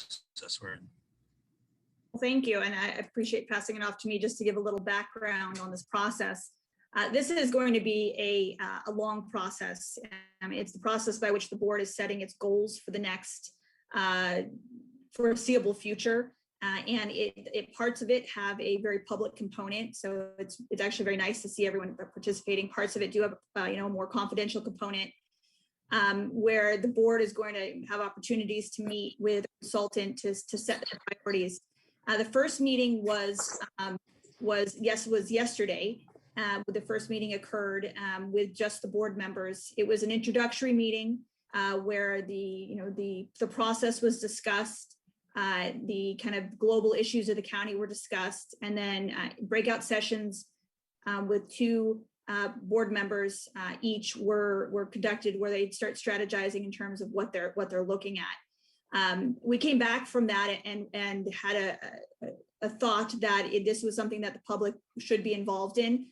process we're in. Well, thank you, and I appreciate passing it off to me just to give a little background on this process. This is going to be a long process. It's the process by which the board is setting its goals for the next foreseeable future. And parts of it have a very public component. So it's actually very nice to see everyone participating. Parts of it do have a more confidential component where the board is going to have opportunities to meet with a consultant to set their priorities. The first meeting was yesterday. The first meeting occurred with just the board members. It was an introductory meeting where the process was discussed. The kind of global issues of the county were discussed, and then breakout sessions with two board members each were conducted, where they start strategizing in terms of what they're looking at. We came back from that and had a thought that this was something that the public should be involved in.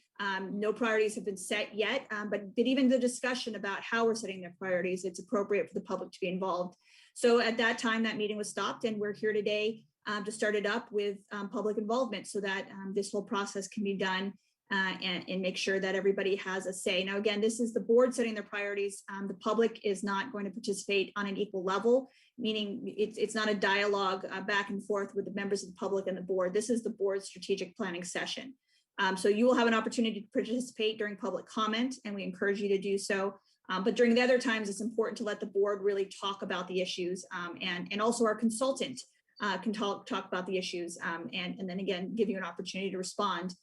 No priorities have been set yet, but even the discussion about how we're setting their priorities, it's appropriate for the public to be involved. So at that time, that meeting was stopped, and we're here today to start it up with public involvement so that this whole process can be done and make sure that everybody has a say. Now, again, this is the board setting their priorities. The public is not going to participate on an equal level, meaning it's not a dialogue back and forth with the members of the public and the board. This is the board's strategic planning session. So you will have an opportunity to participate during public comment, and we encourage you to do so. But during the other times, it's important to let the board really talk about the issues, and also our consultant can talk about the issues, and then again, give you an opportunity to respond.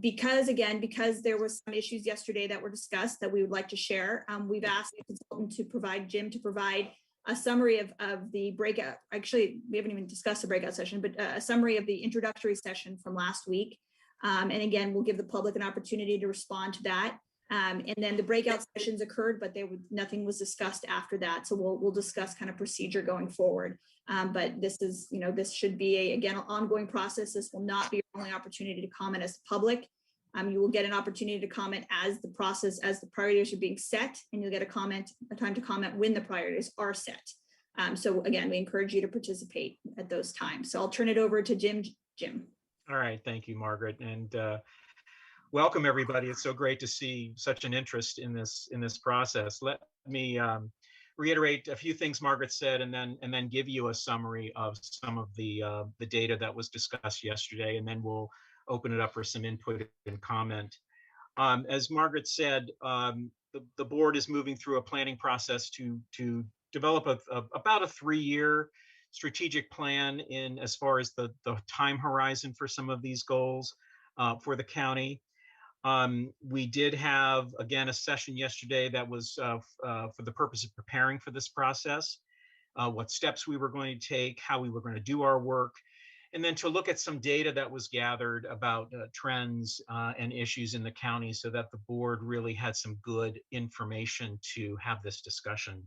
Because there was some issues yesterday that were discussed that we would like to share, we've asked the consultant to provide, Jim, to provide a summary of the breakout. Actually, we haven't even discussed the breakout session, but a summary of the introductory session from last week. And again, we'll give the public an opportunity to respond to that. And then the breakout sessions occurred, but nothing was discussed after that. So we'll discuss kind of procedure going forward. But this is, this should be again, an ongoing process. This will not be your only opportunity to comment as the public. You will get an opportunity to comment as the priorities are being set, and you'll get a time to comment when the priorities are set. So again, we encourage you to participate at those times. So I'll turn it over to Jim. All right, thank you, Margaret, and welcome everybody. It's so great to see such an interest in this process. Let me reiterate a few things Margaret said, and then give you a summary of some of the data that was discussed yesterday, and then we'll open it up for some input and comment. As Margaret said, the board is moving through a planning process to develop about a 3-year strategic plan in as far as the time horizon for some of these goals for the county. We did have, again, a session yesterday that was for the purpose of preparing for this process, what steps we were going to take, how we were going to do our work, and then to look at some data that was gathered about trends and issues in the county so that the board really had some good information to have this discussion.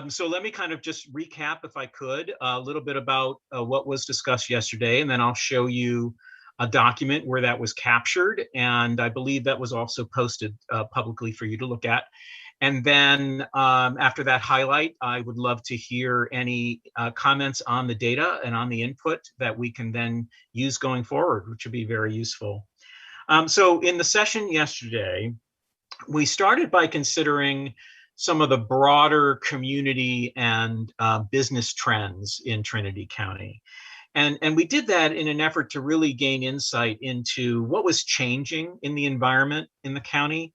So let me kind of just recap, if I could, a little bit about what was discussed yesterday, and then I'll show you a document where that was captured, and I believe that was also posted publicly for you to look at. And then after that highlight, I would love to hear any comments on the data and on the input that we can then use going forward, which would be very useful. So in the session yesterday, we started by considering some of the broader community and business trends in Trinity County. And we did that in an effort to really gain insight into what was changing in the environment in the county,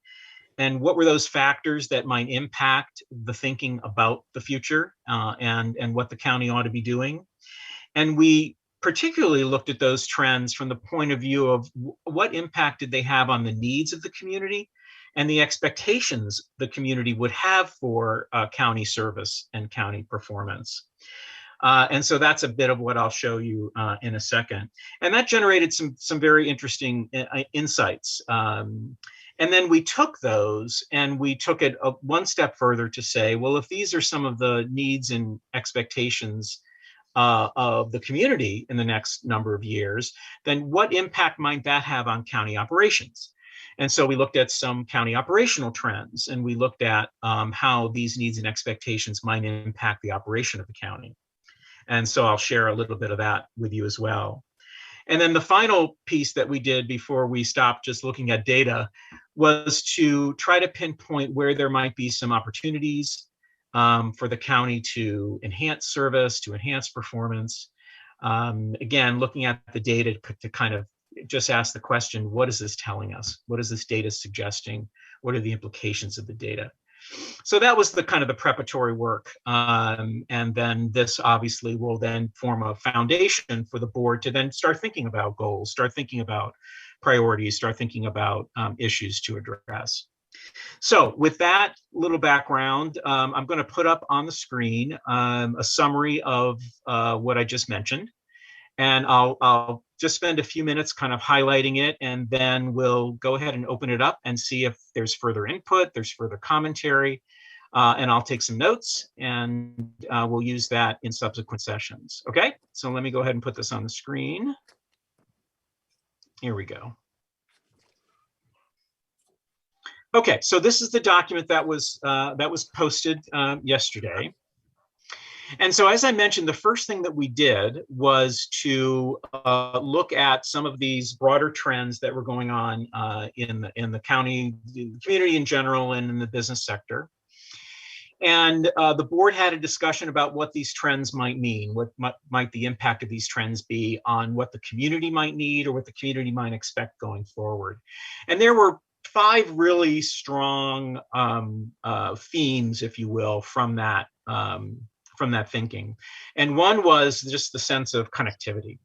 and what were those factors that might impact the thinking about the future and what the county ought to be doing. And we particularly looked at those trends from the point of view of what impact did they have on the needs of the community and the expectations the community would have for county service and county performance. And so that's a bit of what I'll show you in a second. And that generated some very interesting insights. And then we took those and we took it one step further to say, well, if these are some of the needs and expectations of the community in the next number of years, then what impact might that have on county operations? And so we looked at some county operational trends, and we looked at how these needs and expectations might impact the operation of the county. And so I'll share a little bit of that with you as well. And then the final piece that we did before we stopped just looking at data was to try to pinpoint where there might be some opportunities for the county to enhance service, to enhance performance. Again, looking at the data to kind of just ask the question, what is this telling us? What is this data suggesting? What are the implications of the data? So that was the kind of the preparatory work. And then this obviously will then form a foundation for the board to then start thinking about goals, start thinking about priorities, start thinking about issues to address. So with that little background, I'm going to put up on the screen a summary of what I just mentioned. And I'll just spend a few minutes kind of highlighting it, and then we'll go ahead and open it up and see if there's further input, there's further commentary, and I'll take some notes, and we'll use that in subsequent sessions. Okay, so let me go ahead and put this on the screen. Here we go. Okay, so this is the document that was posted yesterday. And so, as I mentioned, the first thing that we did was to look at some of these broader trends that were going on in the county, the community in general, and in the business sector. And the board had a discussion about what these trends might mean, what might the impact of these trends be on what the community might need or what the community might expect going forward. And there were 5 really strong themes, if you will, from that thinking. And one was just the sense of connectivity,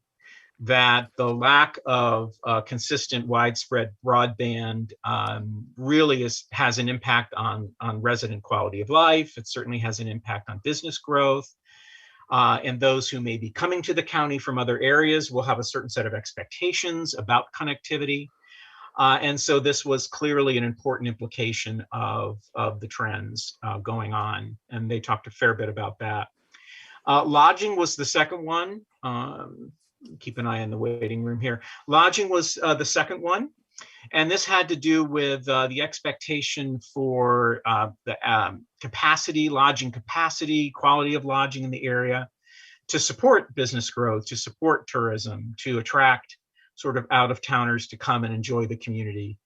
that the lack of consistent widespread broadband really has an impact on resident quality of life. It certainly has an impact on business growth. And those who may be coming to the county from other areas will have a certain set of expectations about connectivity. And so this was clearly an important implication of the trends going on. And they talked a fair bit about that. Lodging was the second one. Keep an eye on the waiting room here. Lodging was the second one. And this had to do with the expectation for the capacity, lodging capacity, quality of lodging in the area to support business growth, to support tourism, to attract sort of out-of-towners to come and enjoy the community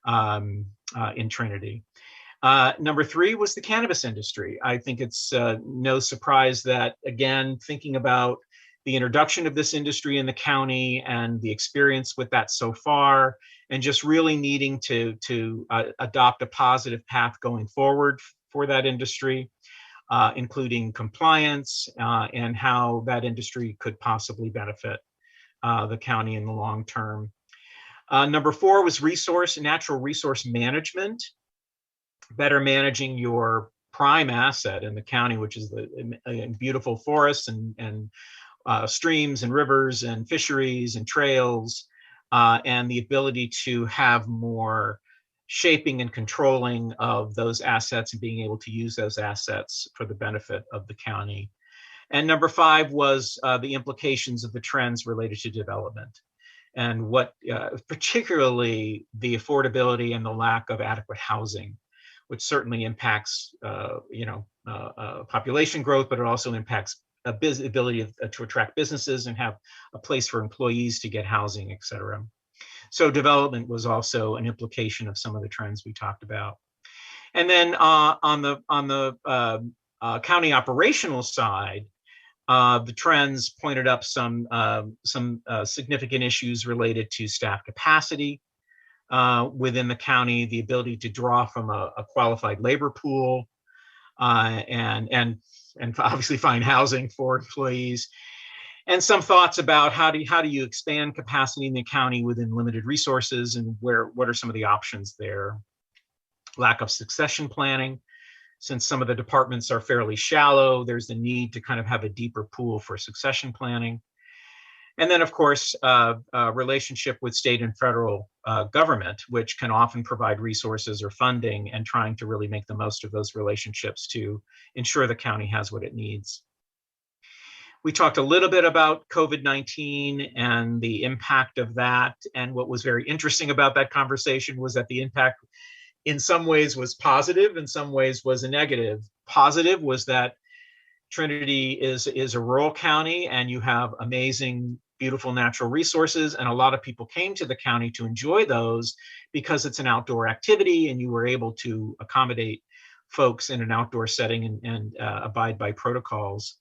in Trinity. Number 3 was the cannabis industry. I think it's no surprise that, again, thinking about the introduction of this industry in the county and the experience with that so far, and just really needing to adopt a positive path going forward for that industry, including compliance and how that industry could possibly benefit the county in the long term. Number 4 was natural resource management, better managing your prime asset in the county, which is the beautiful forests and streams and rivers and fisheries and trails, and the ability to have more shaping and controlling of those assets and being able to use those assets for the benefit of the county. And number 5 was the implications of the trends related to development, and what particularly the affordability and the lack of adequate housing, which certainly impacts population growth, but it also impacts ability to attract businesses and have a place for employees to get housing, et cetera. So development was also an implication of some of the trends we talked about. And then on the county operational side, the trends pointed up some significant issues related to staff capacity within the county, the ability to draw from a qualified labor pool, and obviously find housing for employees, and some thoughts about how do you expand capacity in the county within limited resources, and what are some of the options there. Lack of succession planning. Since some of the departments are fairly shallow, there's the need to kind of have a deeper pool for succession planning. And then, of course, relationship with state and federal government, which can often provide resources or funding, and trying to really make the most of those relationships to ensure the county has what it needs. We talked a little bit about COVID-19 and the impact of that. And what was very interesting about that conversation was that the impact in some ways was positive, in some ways was a negative. Positive was that Trinity is a rural county, and you have amazing, beautiful natural resources, and a lot of people came to the county to enjoy those because it's an outdoor activity, and you were able to accommodate folks in an outdoor setting and abide by protocols.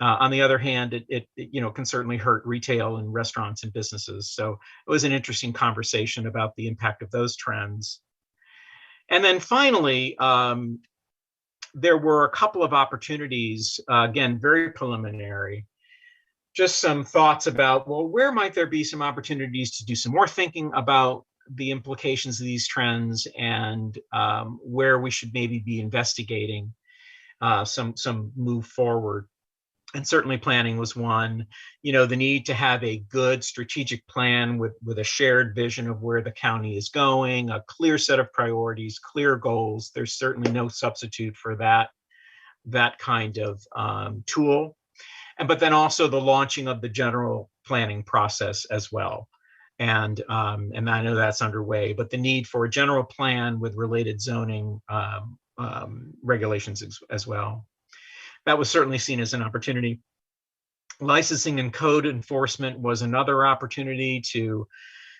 On the other hand, it can certainly hurt retail and restaurants and businesses. So it was an interesting conversation about the impact of those trends. And then finally, there were a couple of opportunities, again, very preliminary, just some thoughts about, well, where might there be some opportunities to do some more thinking about the implications of these trends, and where we should maybe be investigating some move forward. And certainly planning was one. The need to have a good strategic plan with a shared vision of where the county is going, a clear set of priorities, clear goals. There's certainly no substitute for that kind of tool. But then also the launching of the general planning process as well. And I know that's underway, but the need for a general plan with related zoning regulations as well. That was certainly seen as an opportunity. Licensing and code enforcement was another opportunity to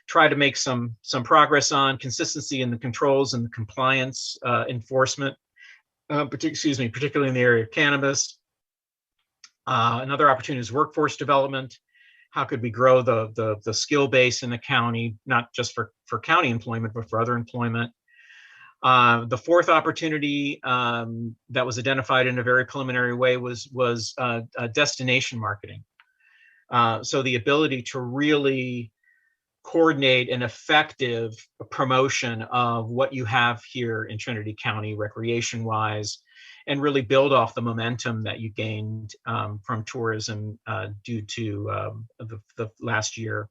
try to make some progress on consistency in the controls and the compliance enforcement, particularly in the area of cannabis. Another opportunity is workforce development. How could we grow the skill base in the county, not just for county employment, but for other employment? The fourth opportunity that was identified in a very preliminary way was destination marketing. So the ability to really coordinate an effective promotion of what you have here in Trinity County recreation-wise, and really build off the momentum that you gained from tourism due to the last year.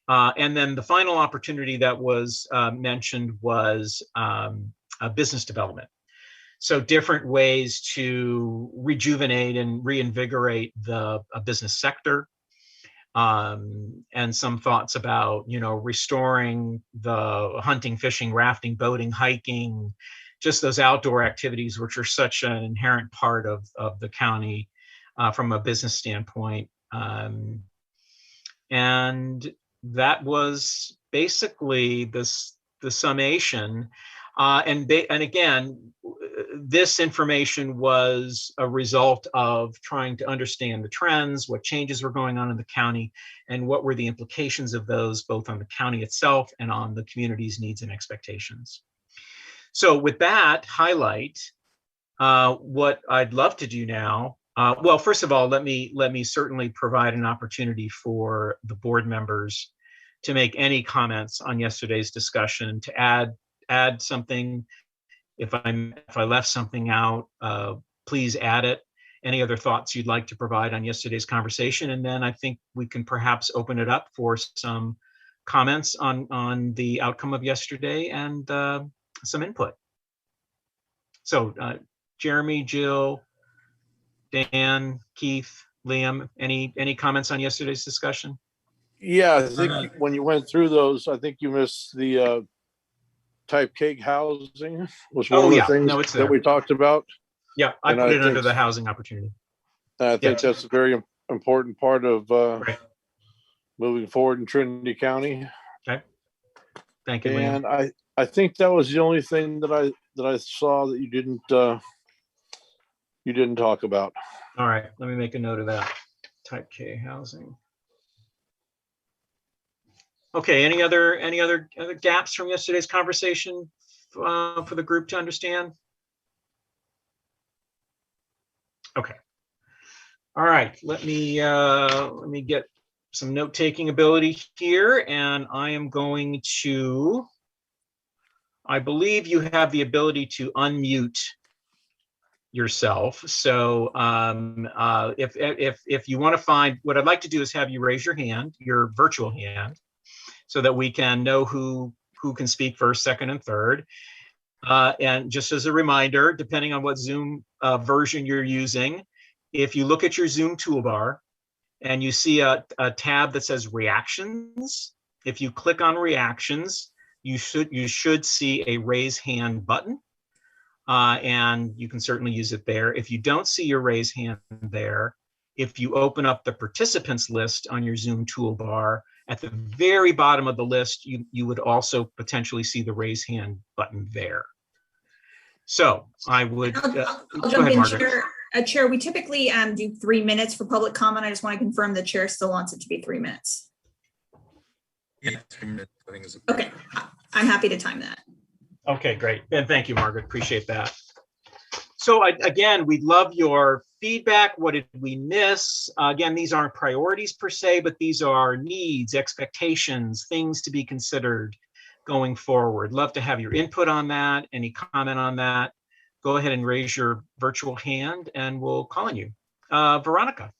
And then the final opportunity that was mentioned was business development. So different ways to rejuvenate and reinvigorate the business sector, and some thoughts about, restoring the hunting, fishing, rafting, boating, hiking, just those outdoor activities, which are such an inherent part of the county from a business standpoint. And that was basically the summation. And again, this information was a result of trying to understand the trends, what changes were going on in the county, and what were the implications of those, both on the county itself and on the community's needs and expectations. So with that highlight, what I'd love to do now, well, first of all, let me certainly provide an opportunity for the board members to make any comments on yesterday's discussion, to add something. If I left something out, please add it. Any other thoughts you'd like to provide on yesterday's conversation, and then I think we can perhaps open it up for some comments on the outcome of yesterday and some input. So, Jeremy, Jill, Dan, Keith, Liam, any comments on yesterday's discussion? Yeah, I think when you went through those, I think you missed the type K housing was one of the things that we talked about. Yeah, I put it under the housing opportunity. I think that's a very important part of moving forward in Trinity County. Okay, thank you, And Liam. I think that was the only thing that I saw that you didn't talk about. All right, let me make a note of that. Type K housing. Okay, any other gaps from yesterday's conversation for the group to understand? Okay. All right, let me get some note-taking ability here, and I am going to, I believe you have the ability to unmute yourself. So if you want to find, what I'd like to do is have you raise your hand, your virtual hand, so that we can know who can speak first, second, and third. And just as a reminder, depending on what Zoom version you're using, if you look at your Zoom toolbar and you see a tab that says reactions, if you click on reactions, you should see a raise hand button. and you can certainly use it there. If you don't see your raise hand there, if you open up the participants list on your Zoom toolbar, at the very bottom of the list, you would also potentially see the raise hand button there. So I would I'll go jump ahead, in, Margaret. Chair, we typically do 3 minutes for public comment. I just want to confirm the chair still wants it to be 3 minutes. Yeah, 3 minutes, I think is okay. I'm happy to time that. Okay, great. And thank you, Margaret. Appreciate that. So again, we'd love your feedback. What did we miss? Again, these aren't priorities per se, but these are needs, expectations, things to be considered going forward. Love to have your input on that. Any comment on that? Go ahead and raise your virtual hand and we'll call on you. Veronica.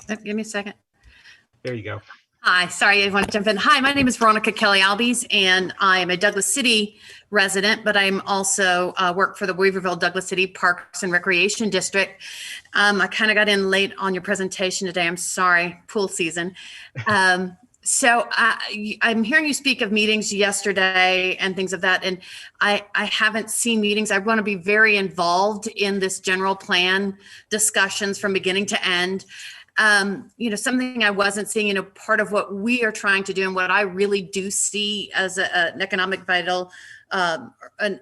Give me a second. There you go. Hi, sorry, I want to jump in. Hi, my name is Veronica Kelly-Albies, and I am a Douglas City resident, but I'm also work for the Weaverville Douglas City Parks and Recreation District. I kind of got in late on your presentation today. I'm sorry, pool season. So I'm hearing you speak of meetings yesterday and things of that, and I haven't seen meetings. I want to be very involved in this general plan discussions from beginning to end. Something I wasn't seeing, part of what we are trying to do and what I really do see as an economic vital, a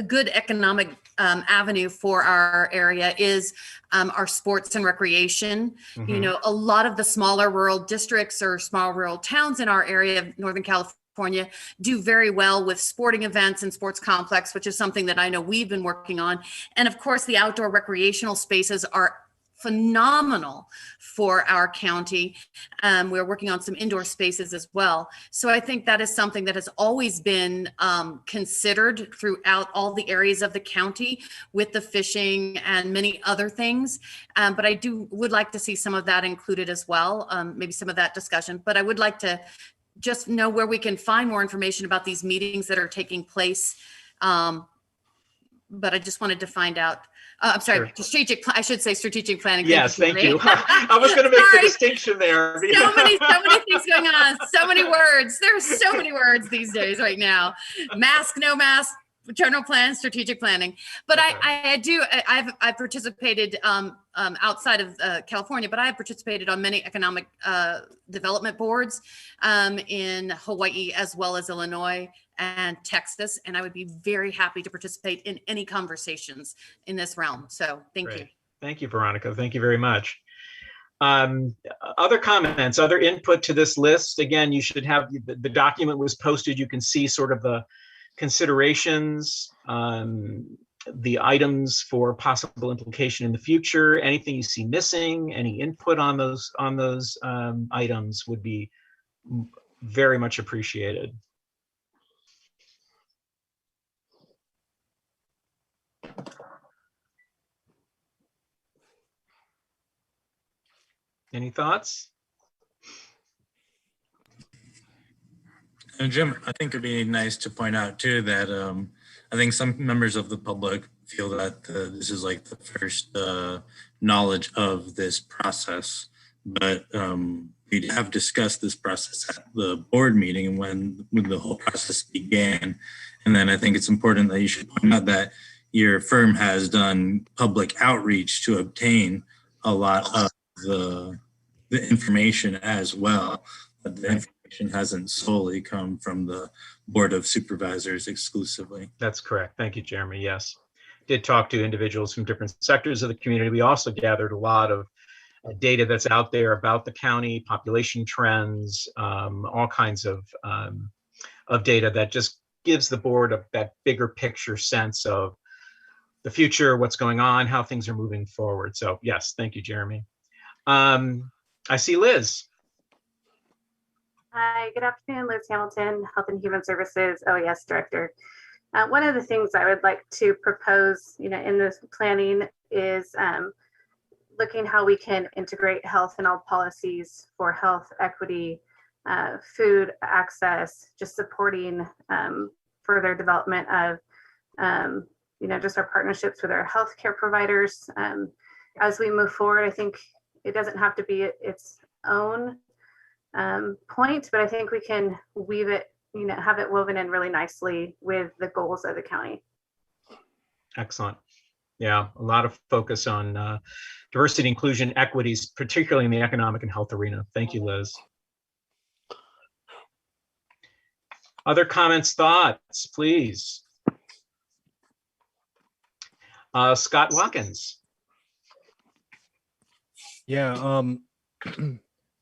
good economic avenue for our area is our sports and recreation. Mm-hmm. A lot of the smaller rural districts or small rural towns in our area of Northern California do very well with sporting events and sports complex, which is something that I know we've been working on. And of course, the outdoor recreational spaces are phenomenal for our county. We're working on some indoor spaces as well. So I think that is something that has always been considered throughout all the areas of the county with the fishing and many other things. But I would like to see some of that included as well, maybe some of that discussion. But I would like to just know where we can find more information about these meetings that are taking place. But I just wanted to find out. I'm sorry, Sure. I should say strategic planning. Yes, thank you. I was going to make the distinction there. So many things going on. So many words. There's so many words these days right now. Mask, no mask, general plan, strategic planning. But okay. I've participated outside of California, but I have participated on many economic development boards in Hawaii as well as Illinois and Texas, and I would be very happy to participate in any conversations in this realm. So thank you. Thank you, Veronica. Thank you very much. Other comments, other input to this list. Again, you should have the document was posted. You can see sort of the considerations, the items for possible implication in the future. Anything you see missing, any input on those items would be very much appreciated. Any thoughts? And Jim, I think it'd be nice to point out too that I think some members of the public feel that this is like the first knowledge of this process, but we have discussed this process at the board meeting when the whole process began. And then I think it's important that you should point out that your firm has done public outreach to obtain a lot of the information as well. But the information hasn't solely come from the Board of Supervisors exclusively. That's correct. Thank you, Jeremy. Yes. Did talk to individuals from different sectors of the community. We also gathered a lot of data that's out there about the county, population trends, all kinds of data that just gives the board that bigger picture sense of the future, what's going on, how things are moving forward. So yes, thank you, Jeremy. I see Liz. Hi, good afternoon. Liz Hamilton, Health and Human Services OES Director. One of the things I would like to propose, in this planning is looking how we can integrate health in all policies for health equity, food access, just supporting further development of, just our partnerships with our healthcare providers. As we move forward, I think it doesn't have to be its own point, but I think we can weave it have it woven in really nicely with the goals of the county. Excellent. Yeah, a lot of focus on diversity, inclusion, equities, particularly in the economic and health arena. Thank you, Liz. Other comments, thoughts, please. Scott Watkins. Yeah,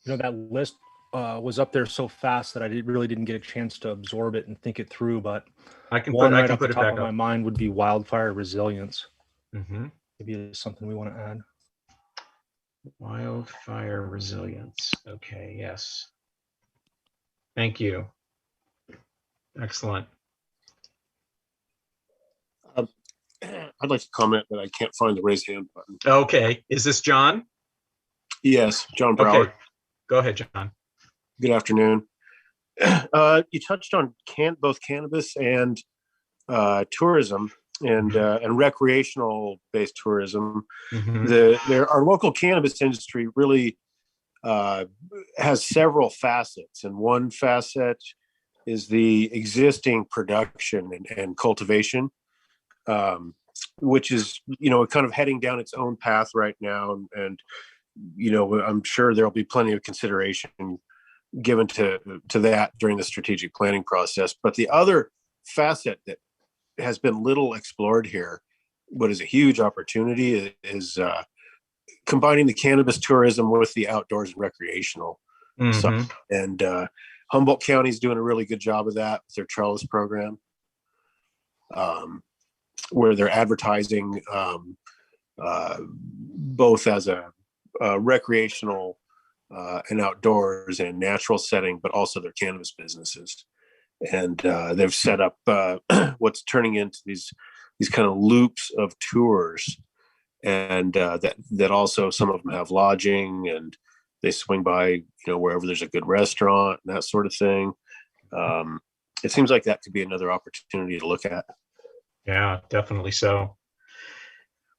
that list was up there so fast that I really didn't get a chance to absorb it and think it through. But I can one put right off the it top back of my up. mind would be wildfire resilience. Mm-hmm. Maybe it's something we want to add. Wildfire resilience. Okay, yes. Thank you. Excellent. I'd like to comment, but I can't find the raise hand button. Okay, is this John? Yes, John Brower. Okay, go ahead, John. Good afternoon. You touched on both cannabis and tourism and recreational based tourism. Mm-hmm. Our local cannabis industry really has several facets, and one facet is the existing production and cultivation, which is kind of heading down its own path right now, and I'm sure there'll be plenty of consideration given to that during the strategic planning process. But the other facet that has been little explored here, but is a huge opportunity, is combining the cannabis tourism with the outdoors and recreational stuff. And Humboldt County is doing a really good job of that with their trellis program, where they're advertising both as a recreational and outdoors and natural setting, but also their cannabis businesses. And they've set up what's turning into these kind of loops of tours, and that also some of them have lodging, and they swing by wherever there's a good restaurant and that sort of thing. It seems like that could be another opportunity to look at. Yeah, definitely so.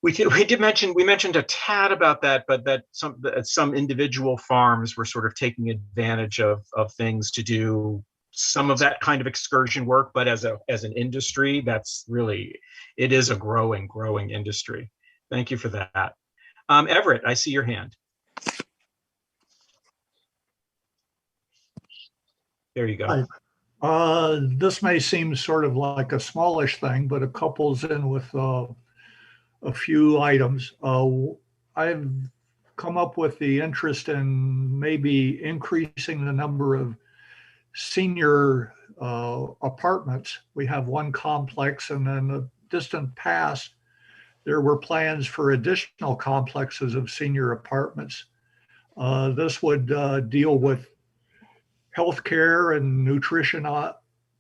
We mentioned a tad about that, but that some individual farms were sort of taking advantage of things to do some of that kind of excursion work. But as an industry, that's really, it is a growing industry. Thank you for that. Everett, I see your hand. There you go. Hi. This may seem sort of like a smallish thing, but it couples in with a few items. I've come up with the interest in maybe increasing the number of senior apartments. We have one complex, and in the distant past, there were plans for additional complexes of senior apartments. This would deal with healthcare and nutrition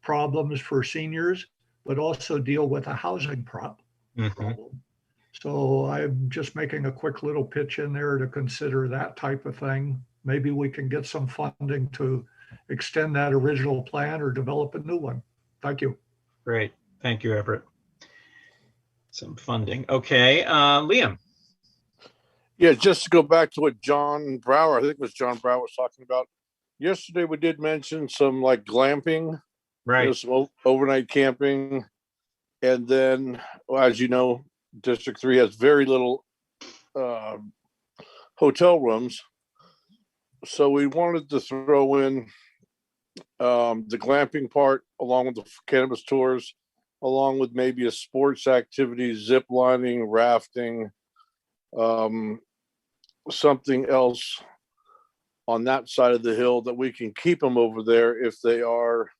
problems for seniors, but also deal with a housing problem. So I'm just making a quick little pitch in there to consider that type of thing. Maybe we can get some funding to extend that original plan or develop a new one. Thank you. Great. Thank you, Everett. Some funding. Okay. Liam. Yeah, just to go back to what John Brower, I think it was John Brower was talking about. Yesterday, we did mention some like glamping, right? Some overnight camping. And then, as you know, District 3 has very little hotel rooms. So we wanted to throw in the glamping part along with the cannabis tours, along with maybe a sports activity, zip lining, rafting, something else on that side of the hill that we can keep them over there if they are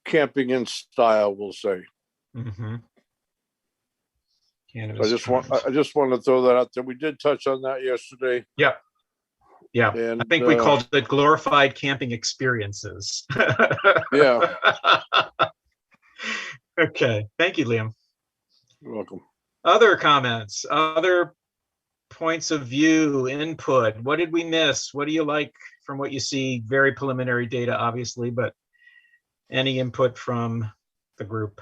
camping in style, we'll say. I just want to throw that out there. We did touch on that yesterday. Yeah. And, I think we called it glorified camping experiences. Yeah. Okay. Thank you, Liam. You're welcome. Other comments, other points of view, input. What did we miss? What do you like from what you see? Very preliminary data, obviously, but any input from the group?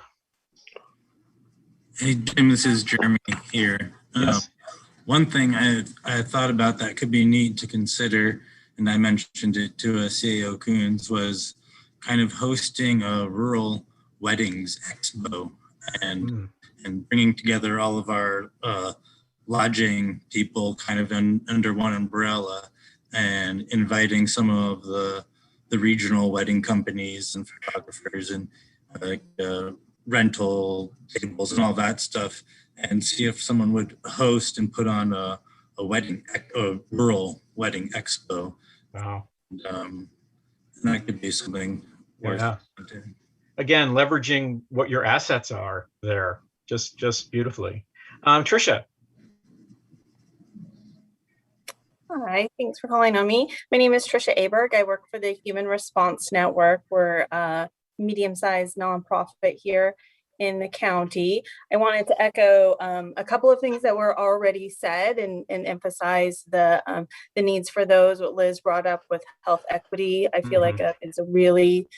Hey, Jim, this is Jeremy here. Yes. One thing I thought about that could be neat to consider, and I mentioned it to CAO Coons, was kind of hosting a rural weddings expo and bringing together all of our lodging people kind of under one umbrella and inviting some of the regional wedding companies and photographers and rental tables and all that stuff, and see if someone would host and put on a rural wedding expo. Wow. And that could be something worth doing. Again, leveraging what your assets are there, just beautifully. Tricia. Hi, thanks for calling on me. My name is Tricia Aberg. I work for the Human Response Network. We're a medium-sized nonprofit here in the county. I wanted to echo a couple of things that were already said and emphasize the needs for those, what Liz brought up with health equity. I feel like it's a really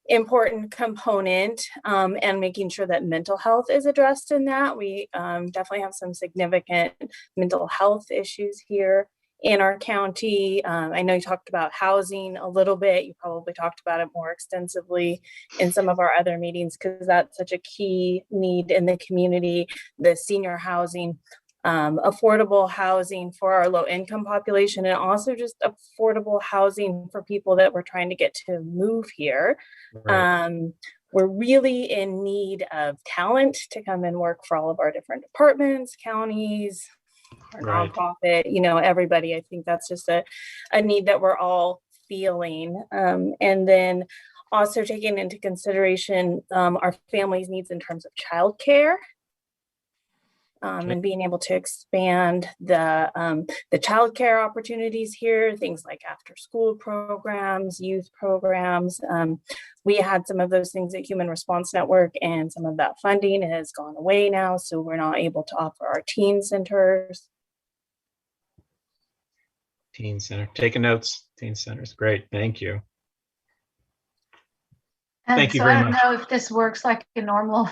important component, and making sure that mental health is addressed in that. We definitely have some significant mental health issues here in our county. I know you talked about housing a little bit. You probably talked about it more extensively in some of our other meetings because that's such a key need in the community. The senior housing, affordable housing for our low income population, and also just affordable housing for people that we're trying to get to move here. Right. We're really in need of talent to come and work for all of our different departments, counties, our nonprofit, everybody. I think that's just a need that we're all feeling. And then also taking into consideration our family's needs in terms of childcare. And being able to expand the childcare opportunities here, things like after school programs, youth programs. We had some of those things at Human Response Network, and some of that funding has gone away now, so we're not able to offer our teen centers. Teen center, taking notes. Teen centers, great, thank you. Thank you very much. I don't know if this works like a normal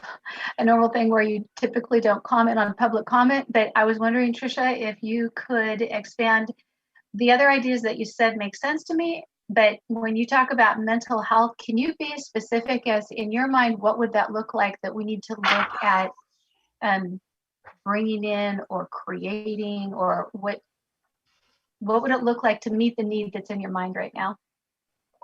thing where you typically don't comment on public comment, but I was wondering, Tricia, if you could expand. The other ideas that you said make sense to me, but when you talk about mental health, can you be as specific as, in your mind, what would that look like that we need to look at bringing in or creating, or what would it look like to meet the need that's in your mind right now?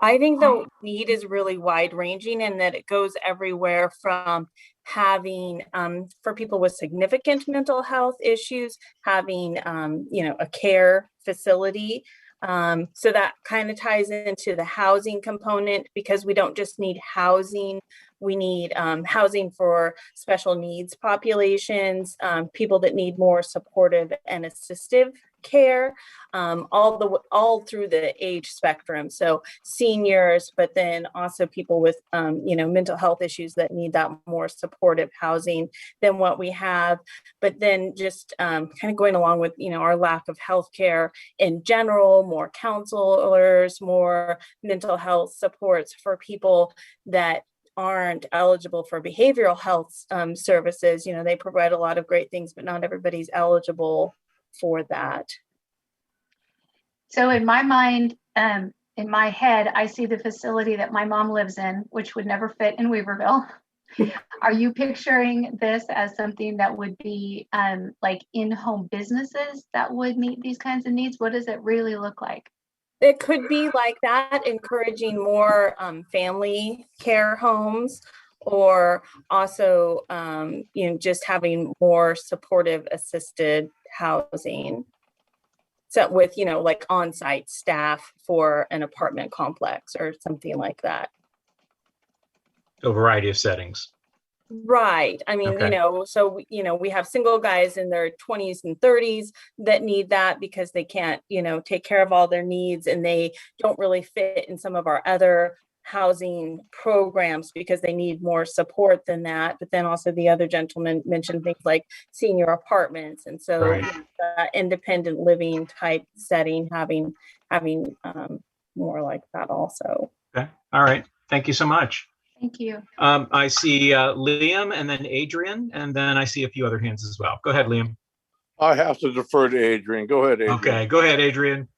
I think the need is really wide ranging, and that it goes everywhere from having, for people with significant mental health issues, having, a care facility. So that kind of ties into the housing component, because we don't just need housing. We need housing for special needs populations, people that need more supportive and assistive care, all through the age spectrum. So seniors, but then also people with mental health issues that need that more supportive housing than what we have. But then just kind of going along with our lack of healthcare in general, more counselors, more mental health supports for people that aren't eligible for behavioral health services. They provide a lot of great things, but not everybody's eligible for that. So in my mind, in my head, I see the facility that my mom lives in, which would never fit in Weaverville. Are you picturing this as something that would be like in-home businesses that would meet these kinds of needs? What does it really look like? It could be like that, encouraging more family care homes, or also, just having more supportive assisted housing. So with, like on-site staff for an apartment complex or something like that. A variety of settings. Right. I mean, Okay. so, we have single guys in their 20s and 30s that need that because they can't, take care of all their needs, and they don't really fit in some of our other housing programs because they need more support than that. But then also the other gentleman mentioned things like senior apartments. And so Right. Independent living type setting, having more like that also. Okay. All right. Thank you so much. Thank you. I see Liam, and then Adrian, and then I see a few other hands as well. Go ahead, Liam. I have to defer to Adrian. Go ahead, Adrian. Okay, go ahead, Adrian.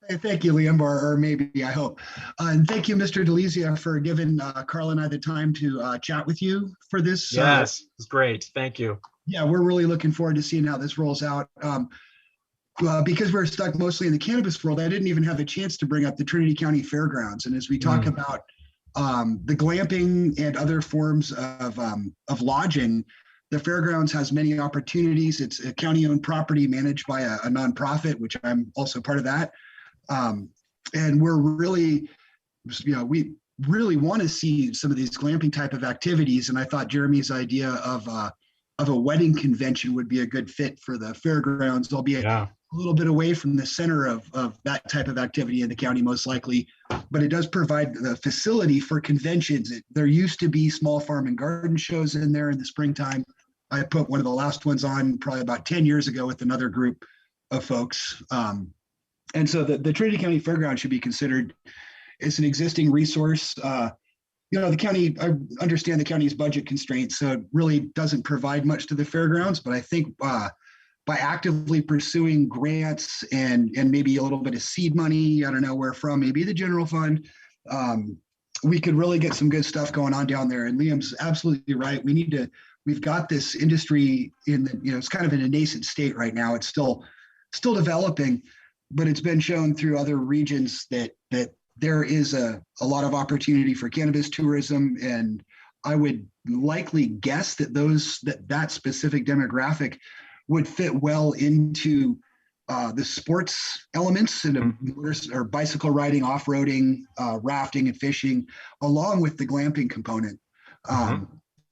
Hey, thank you, Liam, or maybe I hope. And thank you, Mr. Delizia, for giving Carl and I the time to chat with you for this. Yes, it's great. Thank you. Yeah, we're really looking forward to seeing how this rolls out. Because we're stuck mostly in the cannabis world, I didn't even have a chance to bring up the Trinity County Fairgrounds. And as we talk about the glamping and other forms of lodging, the fairgrounds has many opportunities. It's a county-owned property managed by a nonprofit, which I'm also part of that. And we're really, we really want to see some of these glamping type of activities. And I thought Jeremy's idea of a wedding convention would be a good fit for the fairgrounds, albeit a little bit away from the center of that type of activity in the county, most likely. But it does provide the facility for conventions. There used to be small farm and garden shows in there in the springtime. I put one of the last ones on probably about 10 years ago with another group of folks. And so the Trinity County Fairground should be considered as an existing resource. The county, I understand the county's budget constraints, so it really doesn't provide much to the fairgrounds, but I think by actively pursuing grants and maybe a little bit of seed money, I don't know where from, maybe the general fund, we could really get some good stuff going on down there. And Liam's absolutely right. We've got this industry it's kind of in a nascent state right now. It's still developing, but it's been shown through other regions that there is a lot of opportunity for cannabis tourism. And I would likely guess that that specific demographic would fit well into the sports elements and or bicycle riding, off-roading, rafting and fishing, along with the glamping component.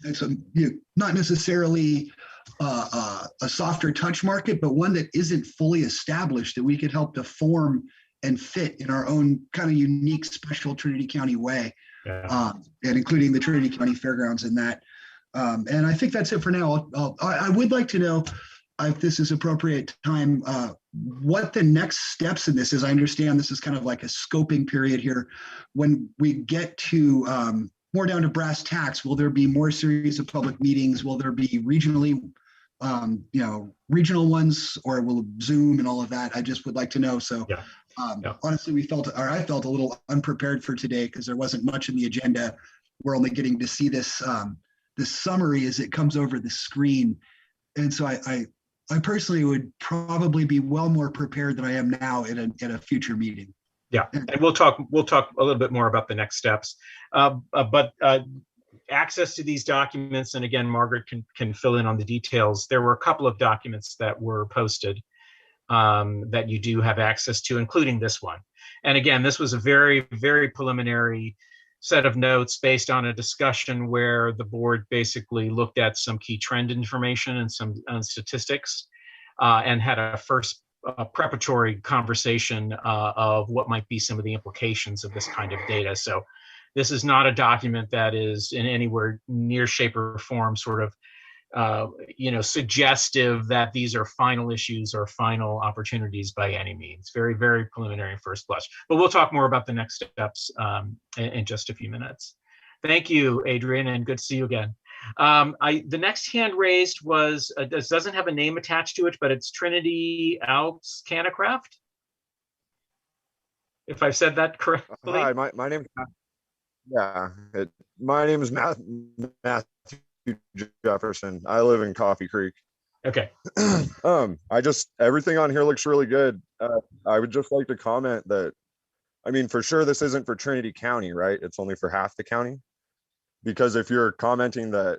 And so not necessarily a softer touch market, but one that isn't fully established that we could help to form and fit in our own kind of unique, special Trinity County way, and including the Trinity County Fairgrounds in that. And I think that's it for now. I would like to know if this is appropriate time, what the next steps in this is. I understand this is kind of like a scoping period here. When we get to more down to brass tacks, will there be more series of public meetings? Will there be regional ones, or will Zoom and all of that? I just would like to know. So honestly, I felt a little unprepared for today because there wasn't much in the agenda. We're only getting to see this summary as it comes over the screen. And so I personally would probably be well more prepared than I am now in a future meeting. Yeah, and we'll talk a little bit more about the next steps. But access to these documents, and again, Margaret can fill in on the details. There were a couple of documents that were posted that you do have access to, including this one. And again, this was a very, very preliminary set of notes based on a discussion where the board basically looked at some key trend information and some statistics, and had a first preparatory conversation of what might be some of the implications of this kind of data. So this is not a document that is in anywhere near shape or form sort of suggestive that these are final issues or final opportunities by any means. Very, very preliminary first blush. But we'll talk more about the next steps in just a few minutes. Thank you, Adrian, and good to see you again. The next hand raised was, this doesn't have a name attached to it, but it's Trinity Alps Canacraft, if I've said that correctly. Hi, my name. Yeah, my name is Matthew Jefferson. I live in Coffee Creek. Okay. Everything on here looks really good. I would just like to comment that, I mean, for sure, this isn't for Trinity County, right? It's only for half the county. Because if you're commenting that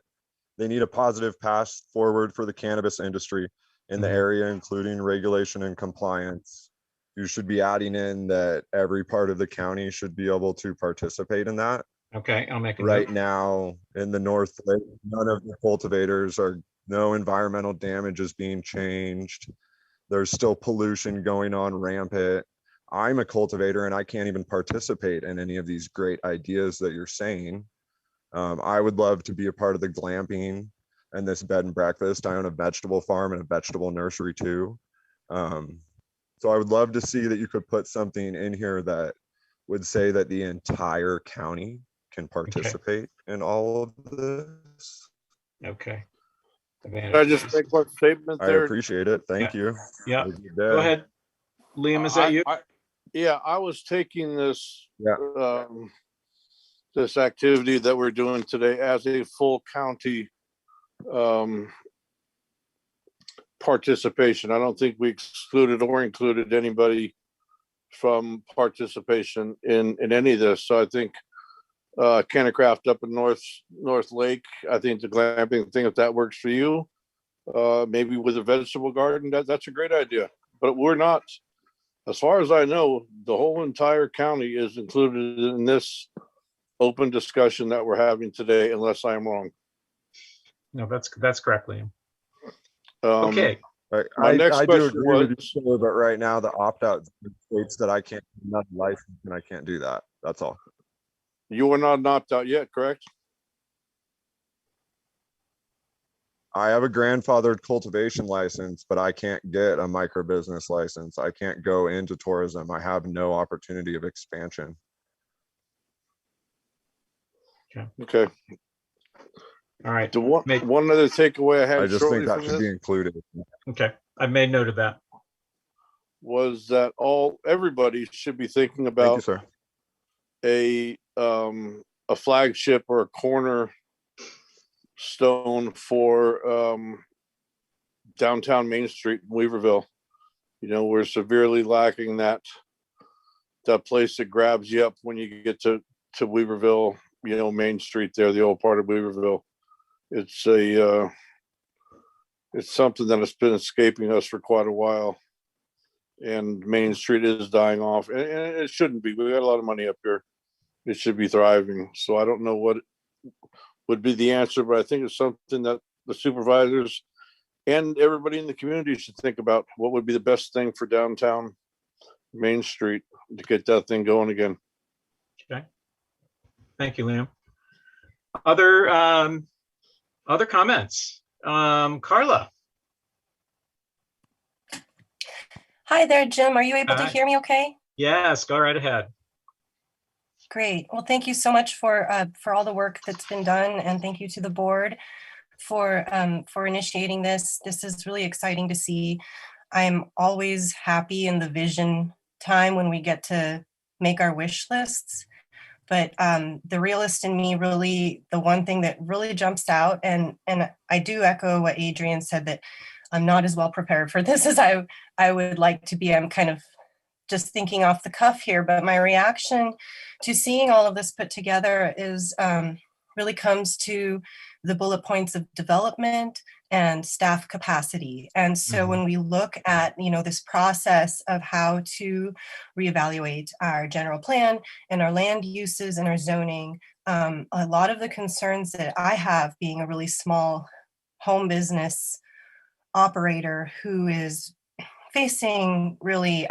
they need a positive path forward for the cannabis industry in the area, including regulation and compliance, you should be adding in that every part of the county should be able to participate in that. Okay, I'll make a right note. now in the North Lake, none of the cultivators no environmental damage is being changed. There's still pollution going on rampant. I'm a cultivator and I can't even participate in any of these great ideas that you're saying. I would love to be a part of the glamping and this bed and breakfast. I own a vegetable farm and a vegetable nursery too. So I would love to see that you could put something in here that would say that the entire county can participate in all of this. Okay. Can I just make one statement there? I appreciate it. Thank you. Yeah. Go ahead. Liam, is that you? Yeah, I was taking this, Yeah. this activity that we're doing today as a full county participation. I don't think we excluded or included anybody from participation in any of this. So I think Kennercraft up in North Lake, I think the glamping thing, if that works for you, maybe with a vegetable garden, that's a great idea. But we're not, as far as I know, the whole entire county is included in this open discussion that we're having today, unless I'm wrong. No, that's correct, Liam. Okay. I next do question agree with was- you, Taylor, but right now the opt-out states that I can't do another license and I can't do that. That's all. You are not knocked out yet, correct? I have a grandfathered cultivation license, but I can't get a micro business license. I can't go into tourism. I have no opportunity of expansion. Okay. All right. The one other takeaway I had I just shortly think that from should be this included. Okay, I've made note of that. was that everybody should be thinking Thank you, about sir. a flagship or a corner stone for downtown Main Street in Weaverville. You know, we're severely lacking that place that grabs you up when you get to Weaverville, you know, Main Street there, the old part of Weaverville. It's something that has been escaping us for quite a while. And Main Street is dying off, and it shouldn't be. We got a lot of money up here. It should be thriving. So I don't know what would be the answer, but I think it's something that the supervisors and everybody in the community should think about. What would be the best thing for downtown Main Street to get that thing going again? Okay. Thank you, Liam. Other comments? Carla. Hi there, Jim. Are you able to Hi. hear me okay? Yes, go right ahead. Great. Well, thank you so much for all the work that's been done, and thank you to the board for initiating this. This is really exciting to see. I'm always happy in the vision time when we get to make our wish lists. But the realist in me, really, the one thing that really jumps out, and I do echo what Adrian said, that I'm not as well prepared for this as I would like to be. I'm kind of just thinking off the cuff here, but my reaction to seeing all of this put together is really comes to the bullet points of development and staff capacity. And so when we look at, you know, this process of how to reevaluate our general plan and our land uses and our zoning, a lot of the concerns that I have, being a really small home business operator who is facing really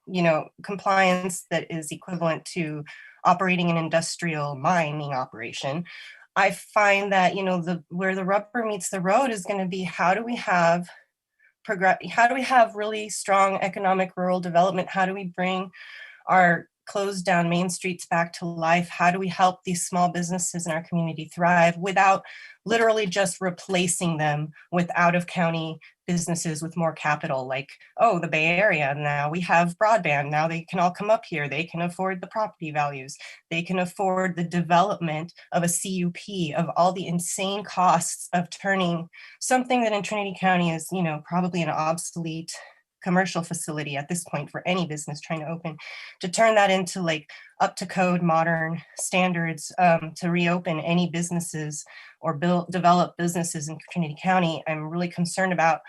you know, compliance that is equivalent to operating an industrial mining operation, I find that, you know, where the rubber meets the road is going to be, how do we have really strong economic rural development? How do we bring our closed down main streets back to life? How do we help these small businesses in our community thrive without literally just replacing them with out of county businesses with more capital? Like, oh, the Bay Area, now we have broadband, now they can all come up here, they can afford the property values, they can afford the development of a CUP, of all the insane costs of turning something that in Trinity County is, you know, probably an obsolete commercial facility at this point for any business trying to open, to turn that into like up to code modern standards, to reopen any businesses or develop businesses in Trinity County. I'm really concerned about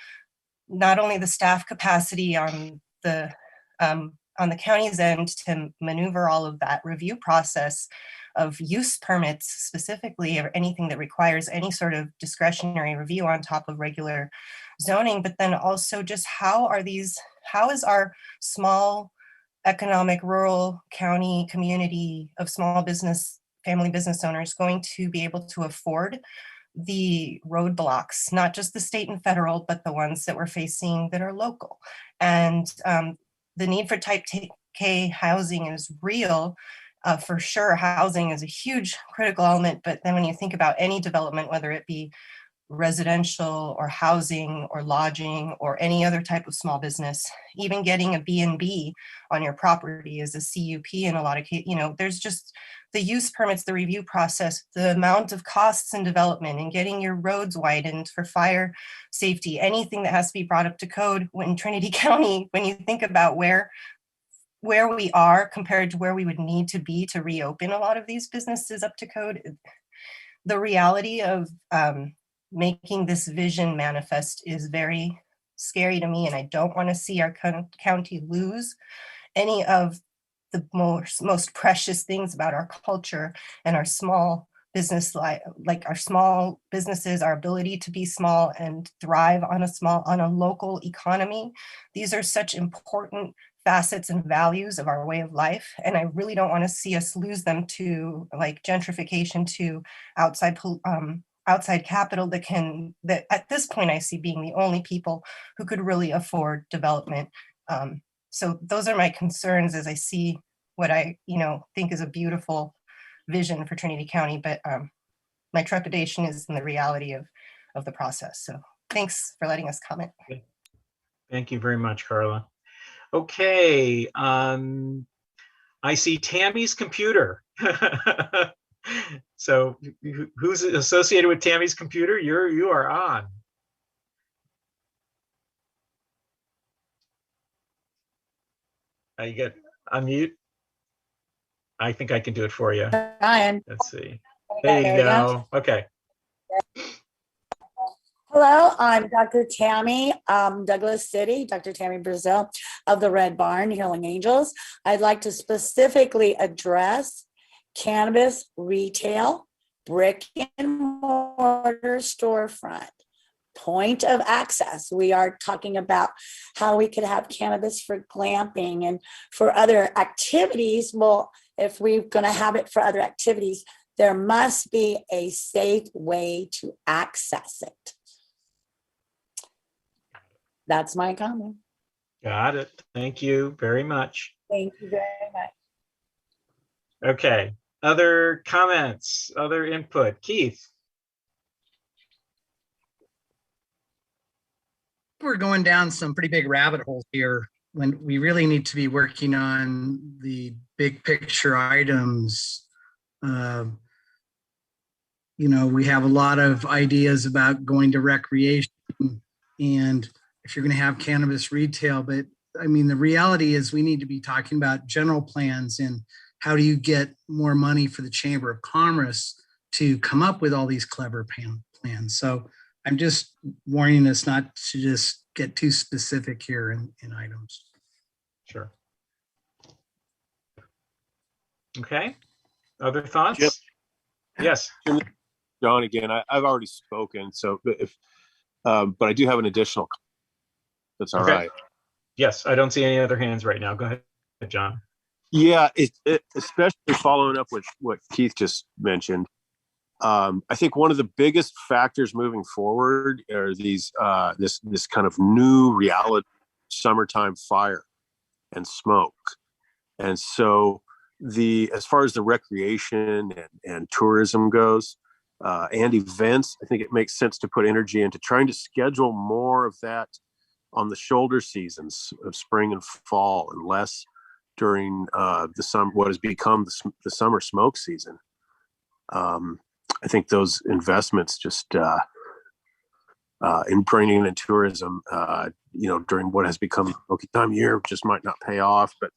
not only the staff capacity on the county's end to maneuver all of that review process of use permits specifically, or anything that requires any sort of discretionary review on top of regular zoning, but then also just how is our small economic rural county community of small business, family business owners going to be able to afford the roadblocks, not just the state and federal, but the ones that we're facing that are local. And the need for type K housing is real. For sure, housing is a huge critical element, but then when you think about any development, whether it be residential or housing or lodging or any other type of small business. Even getting a B&B on your property is a CUP in a lot of cases. There's just the use permits, the review process, the amount of costs and development and getting your roads widened for fire safety, anything that has to be brought up to code. When Trinity County, when you think about where we are compared to where we would need to be to reopen a lot of these businesses up to code, the reality of making this vision manifest is very scary to me. And I don't want to see our county lose any of the most precious things about our culture and our small business, like our small businesses, our ability to be small and thrive on a local economy. These are such important facets and values of our way of life. And I really don't want to see us lose them to like gentrification, to outside capital that at this point I see being the only people who could really afford development. So those are my concerns as I see what I think is a beautiful vision for Trinity County, but my trepidation is in the reality of the process. So thanks for letting us comment. Thank you very much, Carla. Okay, I see Tammy's computer. So who's associated with Tammy's computer? You are on. You get unmute. I think I can do it for you. Ryan. Let's see. There you go. Okay. Hello, I'm Dr. Tammy, Douglas City, Dr. Tammy Brazil of the Red Barn, Healing Angels. I'd like to specifically address cannabis retail, brick and mortar storefront, point of access. We are talking about how we could have cannabis for glamping and for other activities. Well, if we're going to have it for other activities, there must be a safe way to access it. That's my comment. Got it. Thank you very much. Thank you very much. Okay. Other comments, other input? Keith? We're going down some pretty big rabbit holes here when we really need to be working on the big picture items. We have a lot of ideas about going to recreation and if you're going to have cannabis retail, but I mean, the reality is we need to be talking about general plans and how do you get more money for the Chamber of Commerce to come up with all these clever plans. So I'm just warning us not to just get too specific here in items. Sure. Okay. Other thoughts? Yep. Yes. John, again, I've already spoken, so but I do have an additional. That's all right. Yes, I don't see any other hands right now. Go ahead, John. Yeah, especially following up with what Keith just mentioned. I think one of the biggest factors moving forward are these this kind of new reality, summertime fire and smoke, and so as far as the recreation and tourism goes, and events, I think it makes sense to put energy into trying to schedule more of that on the shoulder seasons of spring and fall, and less during the summer, what has become the summer smoke season. I think those investments just in bringing in tourism, during what has become a smoky time of year, just might not pay off. But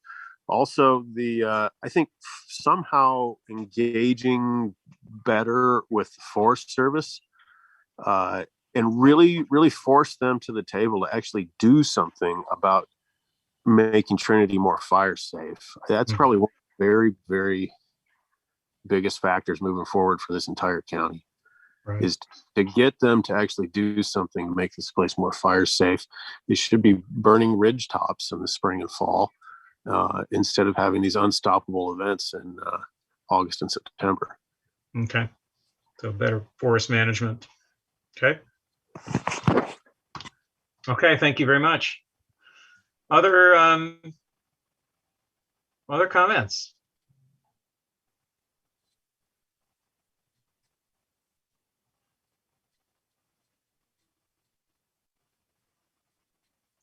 also I think somehow engaging better with the Forest Service and really, really force them to the table to actually do something about making Trinity more fire safe. That's probably one of the very, very biggest factors moving forward for this entire county, right, is to get them to actually do something to make this place more fire safe. They should be burning ridge tops in the spring and fall instead of having these unstoppable events in August and September. Okay. So better forest management. Okay. Okay, thank you very much. Other comments?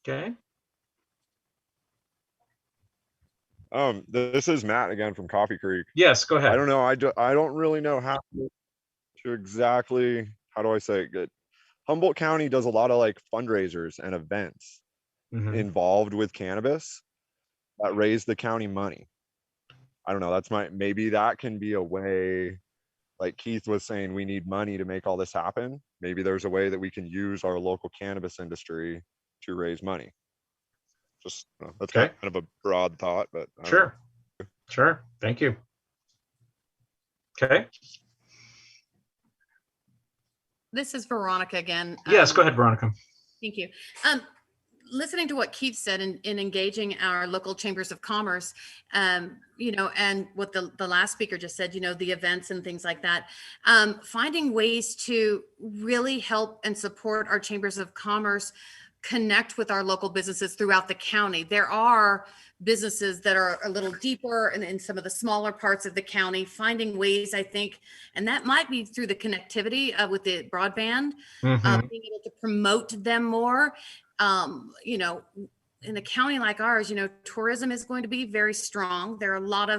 Okay. This is Matt again from Coffee Creek. Yes, go ahead. I don't know. I don't really know how to exactly, how do I say it good? Humboldt County does a lot of like fundraisers and events involved with cannabis that raise the county money. I don't know. That's maybe that can be a way, like Keith was saying, we need money to make all this happen. Maybe there's a way that we can use our local cannabis industry to raise money. Just, that's Okay. kind of a broad thought, but I don't Sure. know. Sure. Thank you. Okay. This is Veronica again. Yes, go ahead, Veronica. Thank you. Listening to what Keith said in engaging our local chambers of commerce, you know, and what the last speaker just said, you know, the events and things like that, finding ways to really help and support our chambers of commerce connect with our local businesses throughout the county. There are businesses that are a little deeper and in some of the smaller parts of the county, finding ways, I think, and that might be through the connectivity with the broadband, being able to promote them more. You know, in a county like ours, you know, tourism is going to be very strong. There are a lot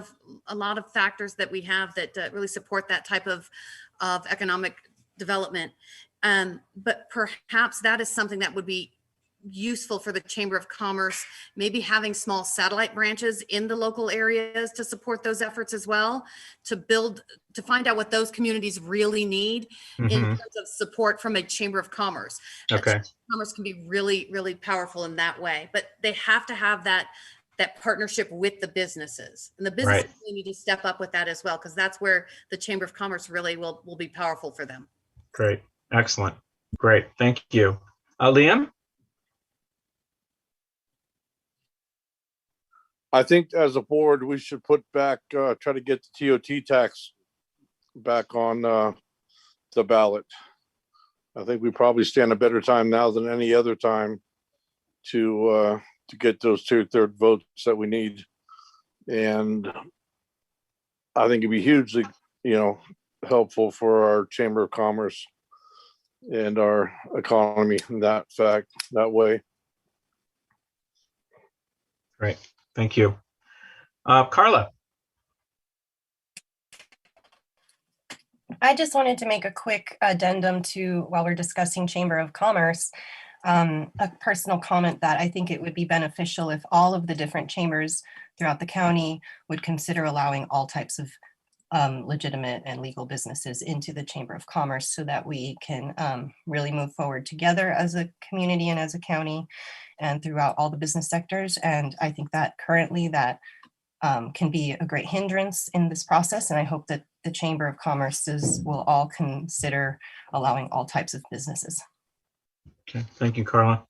of factors that we have that really support that type of economic development. But perhaps that is something that would be useful for the Chamber of Commerce, maybe having small satellite branches in the local areas to support those efforts as well, to find out what those communities really need in terms of support from a Chamber of Commerce. Okay. Chamber of Commerce can be really, really powerful in that way, but they have to have that partnership with the businesses, and the businesses really need to step up with that as well, because that's where the Chamber of Commerce really will be powerful for them. Great. Excellent. Great. Thank you. Liam? I think as a board, we should put back, try to get the TOT tax back on the ballot. I think we probably stand a better time now than any other time to get those 2/3 votes that we need. And I think it'd be hugely, you know, helpful for our Chamber of Commerce and our economy in that way. Great. Thank you. Carla? I just wanted to make a quick addendum to, while we're discussing Chamber of Commerce, a personal comment that I think it would be beneficial if all of the different chambers throughout the county would consider allowing all types of legitimate and legal businesses into the Chamber of Commerce, so that we can really move forward together as a community and as a county and throughout all the business sectors. And I think that currently that can be a great hindrance in this process. And I hope that the Chamber of Commerces will all consider allowing all types of businesses. Okay, thank you, Carla.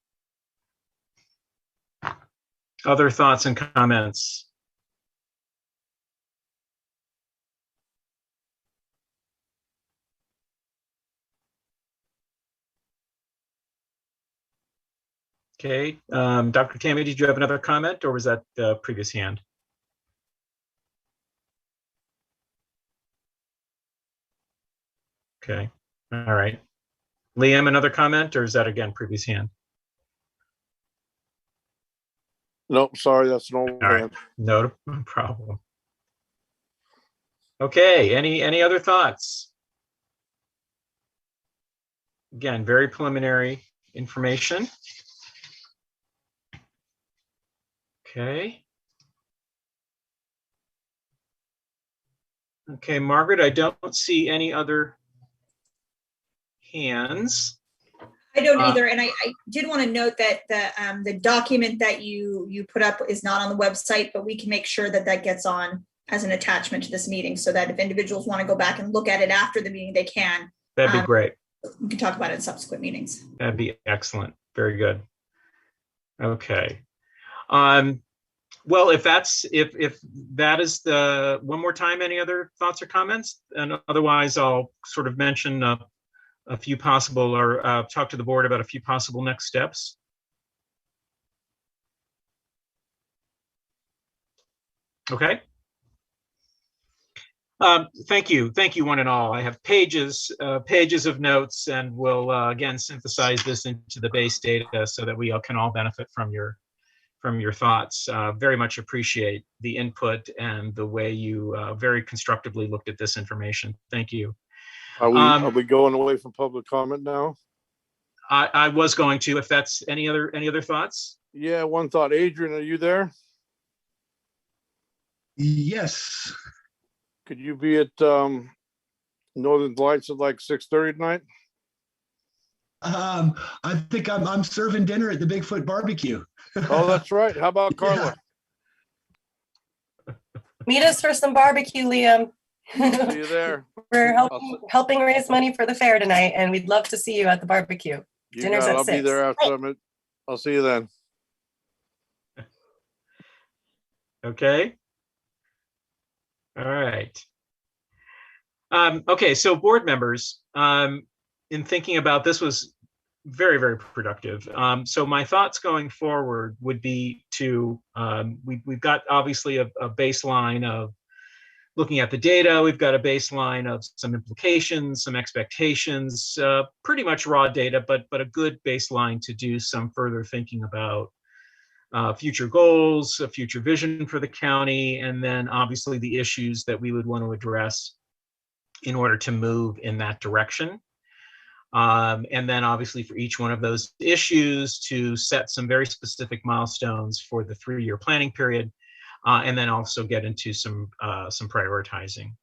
Other thoughts and comments? Okay, Dr. Tammy, did you have another comment, or was that the previous hand? Okay, all right. Liam, another comment, or is that again previous hand? Nope, sorry, that's an old hand. No problem. Okay, any other thoughts? Again, very preliminary information. Okay. Okay, Margaret, I don't see any other hands. I don't either, and I did want to note that the document that you put up is not on the website, but we can make sure that that gets on as an attachment to this meeting, so that if individuals want to go back and look at it after the meeting, they can. That'd be great. We can talk about it in subsequent meetings. That'd be excellent. Very good. Okay. Well, if that is the one more time, any other thoughts or comments? And otherwise, I'll sort of mention a few possible, or talk to the board about a few possible next steps. Okay. Thank you, one and all. I have pages of notes, and we'll again synthesize this into the base data so that we all can all benefit from your thoughts. Very much appreciate the input and the way you very constructively looked at this information. Thank you. Are we going away from public comment now? I was going to, if that's any other thoughts. Yeah, one thought. Adrian, are you there? Yes. Could you be at Northern Lights at like 6:30 tonight? I think I'm serving dinner at the Bigfoot barbecue. Oh, that's right. How about Carla? Meet us for some barbecue, Liam. See you there. We're helping raise money for the fair tonight, and we'd love to see you at the barbecue. You Dinner's got it. at I'll 6. be there after. I'll see you then. Okay. All right. Okay, so board members, in thinking about this was very, very productive. So my thoughts going forward would be to, we've got obviously a baseline of looking at the data. We've got a baseline of some implications, some expectations, pretty much raw data, but a good baseline to do some further thinking about future goals, a future vision for the county, and then obviously the issues that we would want to address in order to move in that direction. And then obviously for each one of those issues to set some very specific milestones for the 3-year planning period, and then also get into some prioritizing.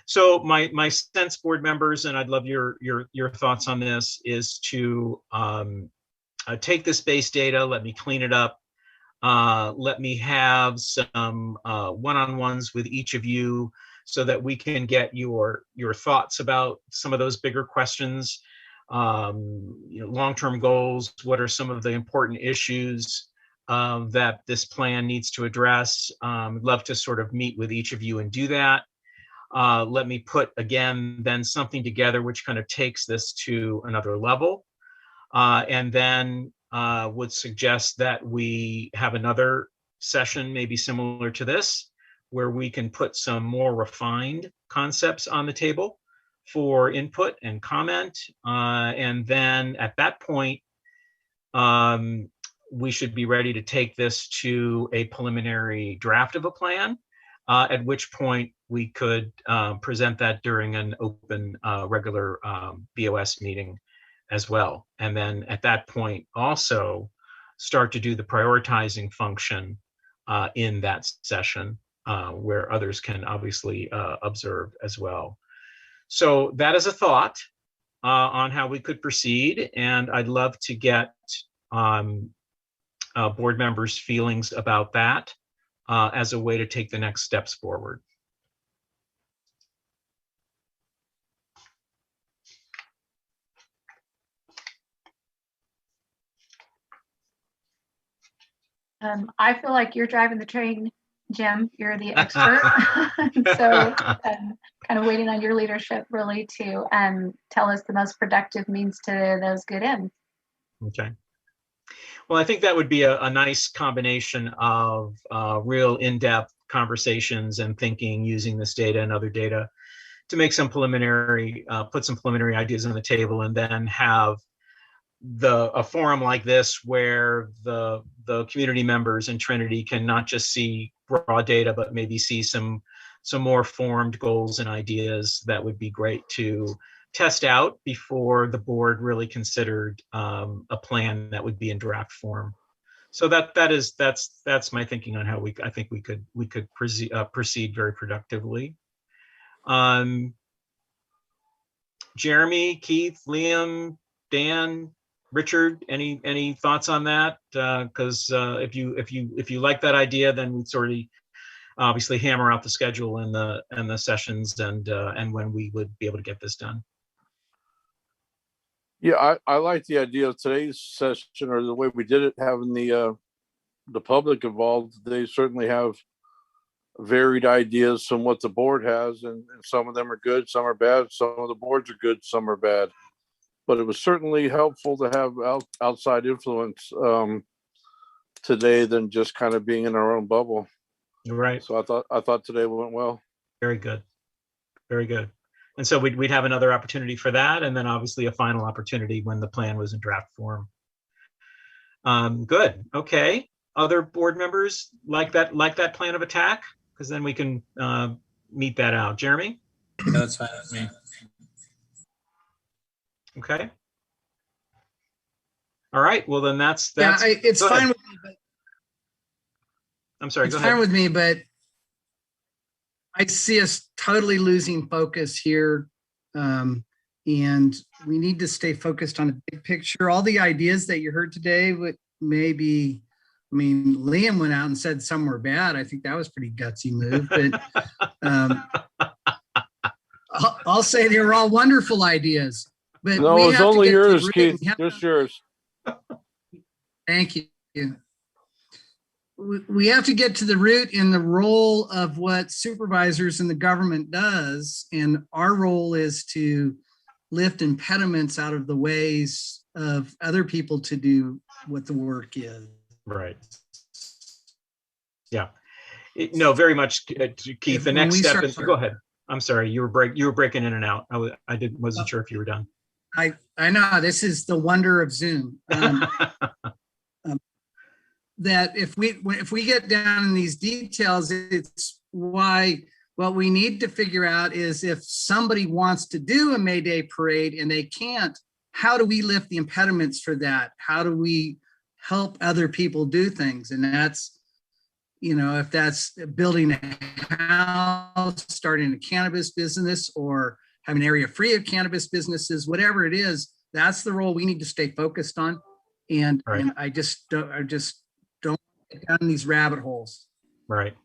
So my sense, board members, and I'd love your thoughts on this, is to take this base data, let me clean it up, let me have some one-on-ones with each of you so that we can get your thoughts about some of those bigger questions. Long-term goals, what are some of the important issues that this plan needs to address? I'd love to sort of meet with each of you and do that. Let me put, again, then something together which kind of takes this to another level. And then would suggest that we have another session, maybe similar to this, where we can put some more refined concepts on the table for input and comment. And then at that point, we should be ready to take this to a preliminary draft of a plan, at which point we could present that during an open regular BOS meeting as well. And then at that point also start to do the prioritizing function in that session where others can obviously observe as well. So that is a thought on how we could proceed. And I'd love to get board members' feelings about that as a way to take the next steps forward. I feel like you're driving the train, Jim. You're the expert. So kind of waiting on your leadership really to tell us the most productive means to those good ends. Okay. Well, I think that would be a nice combination of real in-depth conversations and thinking using this data and other data to make some preliminary, put some preliminary ideas on the table, and then have a forum like this where the community members in Trinity can not just see raw data, but maybe see some more formed goals and ideas that would be great to test out before the board really considered a plan that would be in draft form. So that's my thinking on how I think we could proceed very productively. Jeremy, Keith, Liam, Dan, Richard, any thoughts on that? Because if you like that idea, then we'd sort of obviously hammer out the schedule and the sessions and when we would be able to get this done. Yeah, I like the idea of today's session, or the way we did it, having the public involved. They certainly have varied ideas from what the board has, and some of them are good, some are bad, some of the boards are good, some are bad. But it was certainly helpful to have outside influence today than just kind of being in our own bubble. Right. So I thought today went well. Very good. Very good. And so we'd have another opportunity for that, and then obviously a final opportunity when the plan was in draft form. Good. Okay. Other board members like that plan of attack? Because then we can meet that out. Jeremy? Yeah, that's fine with me. Okay. All right. Well, then that's it's go fine ahead. with me, but I'm sorry. it's Go fine ahead. with me, but I see us totally losing focus here. And we need to stay focused on a big picture. All the ideas that you heard today would maybe, I mean, Liam went out and said some were bad. I think that was a pretty gutsy move, but I'll say they were all wonderful ideas. But No, we it's have to only get to the yours, root Keith. and have- Just yours. Thank you. We have to get to the root in the role of what supervisors in the government does. And our role is to lift impediments out of the ways of other people to do what the work is. Right. Yeah. No, very much, Keith. The When next we step start- is, go ahead. I'm sorry, you were breaking in and out. Wasn't sure if you were done. I know this is the wonder of Zoom. That if we get down in these details, it's why what we need to figure out is if somebody wants to do a May Day parade and they can't, how do we lift the impediments for that? How do we help other people do things? And that's, if that's building a house, starting a cannabis business, or have an area free of cannabis businesses, whatever it is, that's the role we need to stay focused on. And, Right. and I just don't get down these rabbit holes. Right.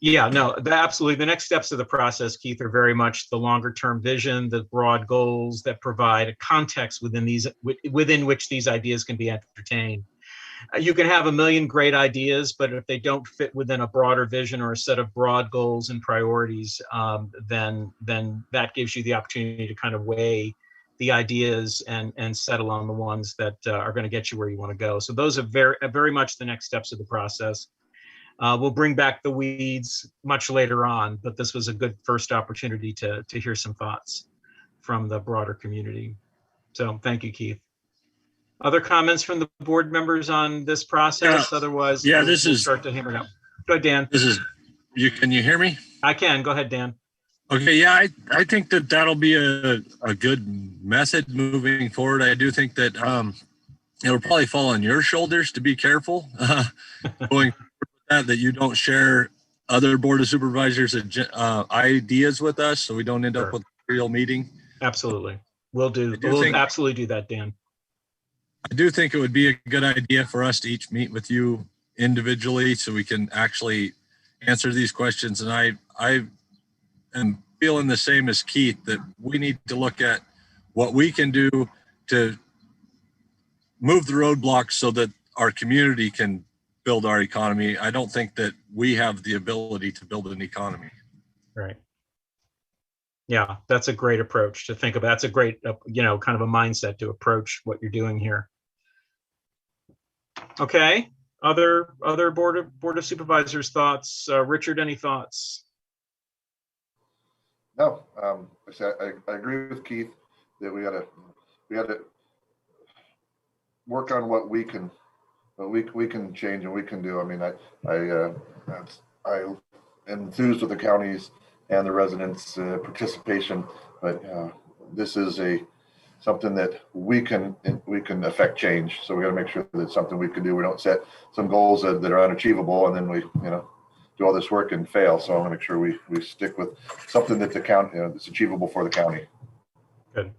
Yeah, no, absolutely. The next steps of the process, Keith, are very much the longer term vision, the broad goals that provide a context within which these ideas can be entertained. You can have a million great ideas, but if they don't fit within a broader vision or a set of broad goals and priorities, then that gives you the opportunity to kind of weigh the ideas and settle on the ones that are going to get you where you want to go. So those are very much the next steps of the process. We'll bring back the weeds much later on, but this was a good first opportunity to hear some thoughts from the broader community. So thank you, Keith. Other comments from the board members on this process? Otherwise, we'll start to hammer it out. Go ahead, Dan. Can you hear me? I can. Go ahead, Dan. Okay, yeah, I think that'll be a good method moving forward. I do think that it'll probably fall on your shoulders to be careful going forward that you don't share other Board of Supervisors ideas with us, so we don't end up with a real meeting. Absolutely. We'll absolutely do that, Dan. I do think it would be a good idea for us to each meet with you individually so we can actually answer these questions. And I am feeling the same as Keith, that we need to look at what we can do to move the roadblocks so that our community can build our economy. I don't think that we have the ability to build an economy. Right. Yeah, that's a great approach to think about. That's a great, kind of a mindset to approach what you're doing here. Okay. Other Board of Supervisors thoughts? Richard, any thoughts? No, I agree with Keith that we gotta work on what we can change and we can do. I mean, I enthused with the counties and the residents' participation, but this is something that we can affect change. So we got to make sure that it's something we can do. We don't set some goals that are unachievable and then we do all this work and fail. So I want to make sure we stick with something that the county that's achievable for the county. Good.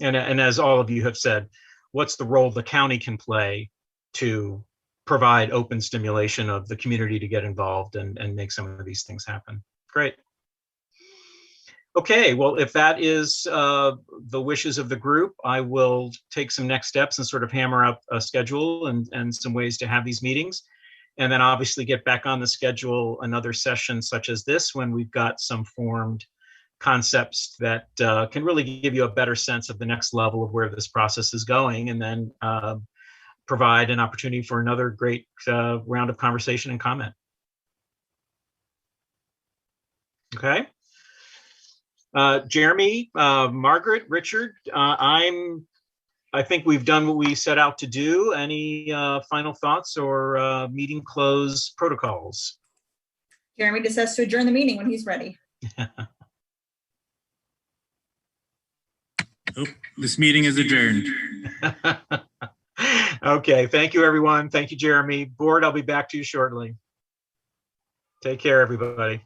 And as all of you have said, what's the role the county can play to provide open stimulation of the community to get involved and make some of these things happen? Great. Okay, well, if that is the wishes of the group, I will take some next steps and sort of hammer out a schedule and some ways to have these meetings. And then obviously get back on the schedule another session such as this when we've got some formed concepts that can really give you a better sense of the next level of where this process is going, and then provide an opportunity for another great round of conversation and comment. Okay. Jeremy, Margaret, Richard, I think we've done what we set out to do. Any final thoughts or meeting close protocols? Jeremy just has to adjourn the meeting when he's ready. This meeting is adjourned. Okay, thank you, everyone. Thank you, Jeremy. Board, I'll be back to you shortly. Take care, everybody.